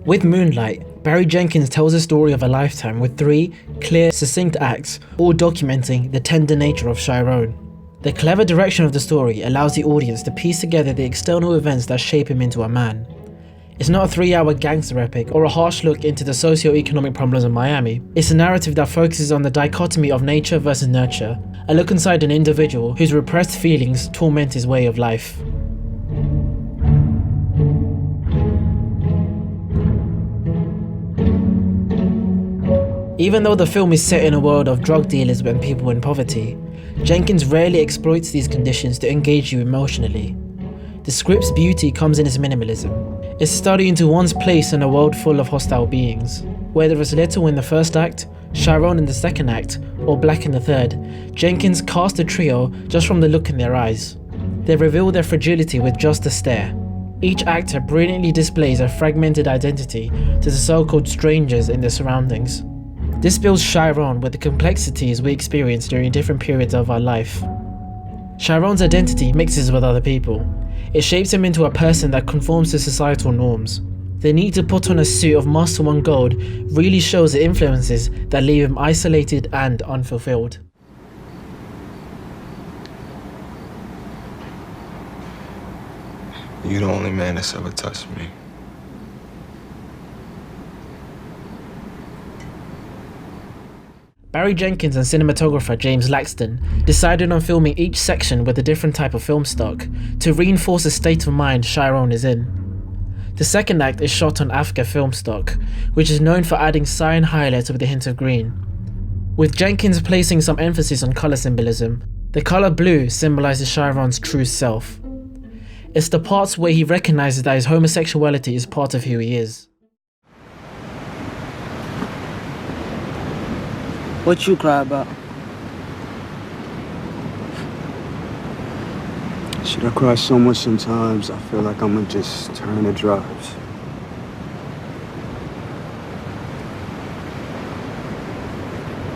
With Moonlight, Barry Jenkins tells a story of a lifetime with 3 clear, succinct acts, all documenting the tender nature of Chiron. The clever direction of the story allows the audience to piece together the external events that shape him into a man. It's not a 3-hour gangster epic or a harsh look into the socio-economic problems of Miami. It's a narrative that focuses on the dichotomy of nature versus nurture, a look inside an individual whose repressed feelings torment his way of life. Even though the film is set in a world of drug dealers and people in poverty, Jenkins rarely exploits these conditions to engage you emotionally. The script's beauty comes in its minimalism. It's study into one's place in a world full of hostile beings. Where there is little in the first act, Chiron in the second act, or Black in the third, Jenkins cast a trio just from the look in their eyes. They reveal their fragility with just a stare. Each actor brilliantly displays a fragmented identity to the so-called strangers in their surroundings. This builds Chiron with the complexities we experience during different periods of our life. Chiron's identity mixes with other people. It shapes him into a person that conforms to societal norms. The need to put on a suit of muscle and gold really shows the influences that leave him isolated and unfulfilled. You're the only man that's ever touched me. Barry Jenkins and cinematographer James Laxton decided on filming each section with a different type of film stock to reinforce the state of mind Chiron is in. The second act is shot on Africa film stock, which is known for adding cyan highlights with a hint of green. With Jenkins placing some emphasis on colour symbolism, the colour blue symbolises Chiron's true self. It's the parts where he recognises that his homosexuality is part of who he is. What you cry about? Shit, I cry so much sometimes, I feel like I'ma just turn to drugs.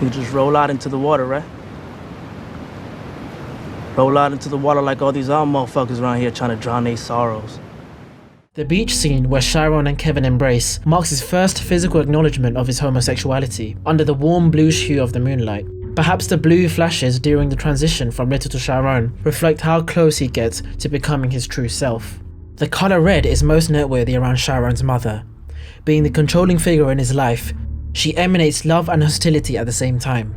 You just roll out into the water, right? Roll out into the water like all these other motherfuckers around here trying to drown their sorrows. The beach scene where Chiron and Kevin embrace marks his first physical acknowledgement of his homosexuality under the warm bluish hue of the moonlight. Perhaps the blue flashes during the transition from Little to Chiron reflect how close he gets to becoming his true self. The colour red is most noteworthy around Chiron's mother. Being the controlling figure in his life, she emanates love and hostility at the same time.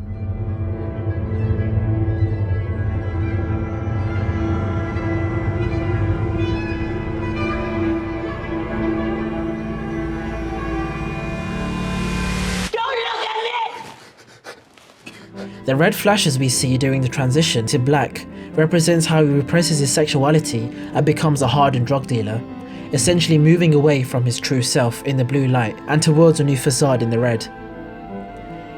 The red flashes we see during the transition to black represents how he represses his sexuality and becomes a hardened drug dealer, essentially moving away from his true self in the blue light and towards a new facade in the red.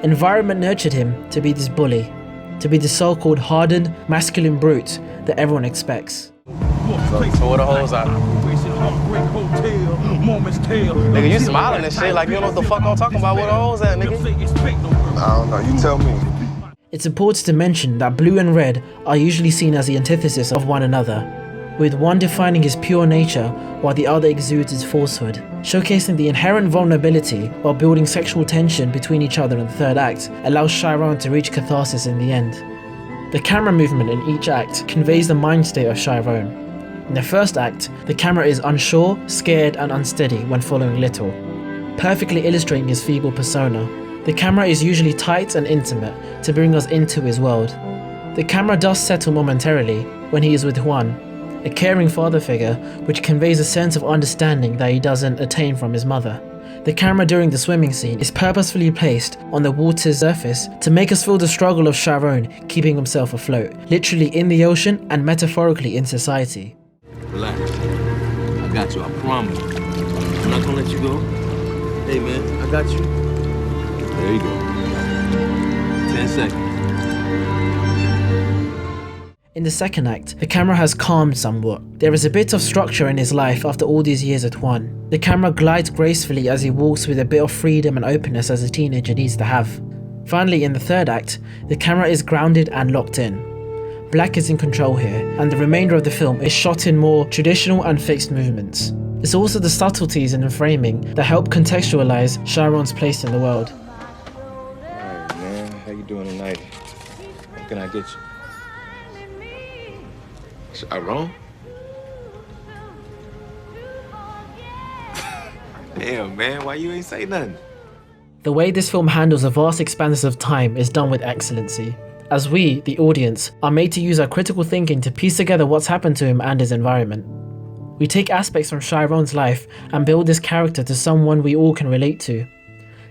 Environment nurtured him to be this bully, to be the so-called hardened, masculine brute that everyone expects. So where the hoes at? Nigga, you smiling and shit like you don't know what the fuck I'm talking about. Where the hoes at, nigga? I don't know, you tell me. It's important to mention that blue and red are usually seen as the antithesis of one another, with one defining his pure nature while the other exudes his falsehood, showcasing the inherent vulnerability while building sexual tension between each other in the third act allows Chiron to reach catharsis in the end. The camera movement in each act conveys the mind state of Chiron. In the first act, the camera is unsure, scared and unsteady when following Little, perfectly illustrating his feeble persona. The camera is usually tight and intimate to bring us into his world. The camera does settle momentarily when he is with Juan, a caring father figure which conveys a sense of understanding that he doesn't attain from his mother. The camera during the swimming scene is purposefully placed on the water's surface to make us feel the struggle of Chiron keeping himself afloat, literally in the ocean and metaphorically in society. Relax. I got you, I promise. I'm not gonna let you go. Hey man, I got you. There you go. 10 seconds. In the second act, the camera has calmed somewhat. There is a bit of structure in his life after all these years at Juan. The camera glides gracefully as he walks with a bit of freedom and openness as a teenager needs to have. Finally, in the third act, the camera is grounded and locked in. Black is in control here, and the remainder of the film is shot in more traditional and fixed movements. It's also the subtleties in the framing that help contextualize Chiron's place in the world. Alright, man. How you doing tonight? What can I get you? Chiron? Damn, man, why you ain't say nothing? The way this film handles the vast expanses of time is done with excellency, as we, the audience, are made to use our critical thinking to piece together what's happened to him and his environment. We take aspects from Chiron's life and build this character to someone we all can relate to.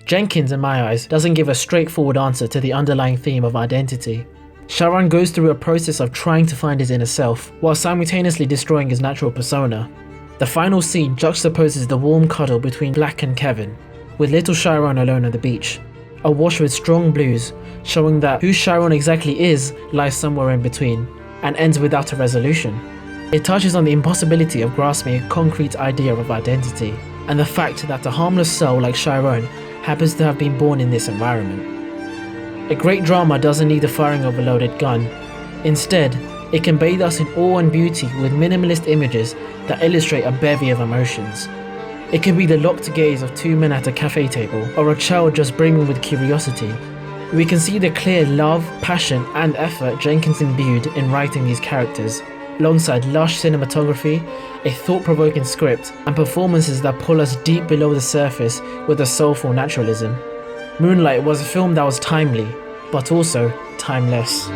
Jenkins, in my eyes, doesn't give a straightforward answer to the underlying theme of identity. Chiron goes through a process of trying to find his inner self, while simultaneously destroying his natural persona. The final scene juxtaposes the warm cuddle between Black and Kevin, with little Chiron alone on the beach, awash with strong blues, showing that who Chiron exactly is lies somewhere in between, and ends without a resolution. It touches on the impossibility of grasping a concrete idea of identity, and the fact that a harmless soul like Chiron happens to have been born in this environment. A great drama doesn't need the firing of a loaded gun. Instead, it can bathe us in awe and beauty with minimalist images that illustrate a bevy of emotions. It can be the locked gaze of two men at a cafe table, or a child just brimming with curiosity. We can see the clear love, passion, and effort Jenkins imbued in writing these characters, alongside lush cinematography, a thought-provoking script, and performances that pull us deep below the surface with a soulful naturalism. Moonlight was a film that was timely, but also timeless.